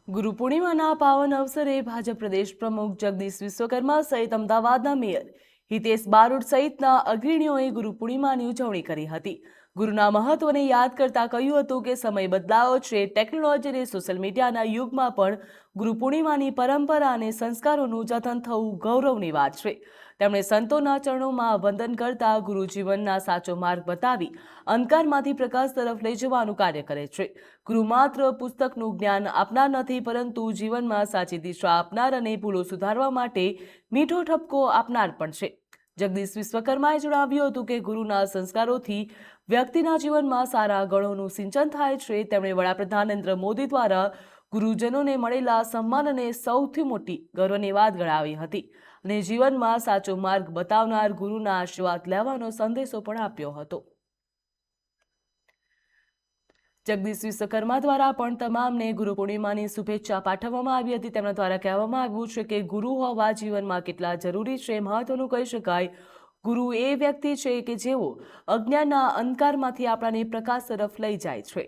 ગુરુ પૂર્ણિમાના પાવન અવસરે ભાજપ પ્રદેશ પ્રમુખ જગદીશ વિશ્વકર્મા સહિત અમદાવાદના મેયર હિતેશ બારોટ સહિતના અગ્રણીઓએ ગુરુ પૂર્ણિમાની ઉજવણી કરી હતી। ગુરુના મહત્વને યાદ કરતા કહ્યું હતું કે સમય બદલાયો છે, ટેકનોલોજી અને સોશિયલ મીડિયાના યુગમાં પણ ગુરુ પૂર્ણિમાની પરંપરા અને સંસ્કારોનું જતન થવું ગૌરવની વાત છે। તેમણે સંતોના ચરણોમાં વંદન કરતા ગુરુ જીવનના સાચો માર્ગ બતાવી અંધકારમાંથી પ્રકાશ તરફ લઈ જવાનું કાર્ય કરે છે। ગુરુ માત્ર પુસ્તકનું જ્ઞાન આપનાર નથી, પરંતુ જીવનમાં સાચી દિશા આપનાર અને ભૂલો સુધારવા માટે મીઠો ઠપકો આપનાર પણ છે। જગદીશ વિશ્વકર્માએ જણાવ્યું હતું કે ગુરુના સંસ્કારોથી વ્યક્તિના જીવનમાં સારા ગુણોનું સિંચન થાય છે। તેમણે વડાપ્રધાન નરેન્દ્ર મોદી દ્વારા ગુરુજનોને મળેલા સન્માનને સૌથી મોટી ગર્વની વાત ગણાવી હતી અને જીવનમાં સાચો માર્ગ બતાવનાર ગુરુના આશીર્વાદ લેવાનો સંદેશો પણ આપ્યો હતો। જગદીશ વિશ્વકર્મા દ્વારા પણ તમામને ગુરુ પૂર્ણિમાની શુભેચ્છા પાઠવવામાં આવી હતી। તેમના દ્વારા કહેવામાં આવ્યું છે કે ગુરુ હોવા જીવનમાં કેટલા જરૂરી છે। મહત્વનું કહી શકાય, ગુરુ એ વ્યક્તિ છે કે જેઓ અજ્ઞાનના અંધકારમાંથી આપણાને પ્રકાશ તરફ લઈ જાય છે।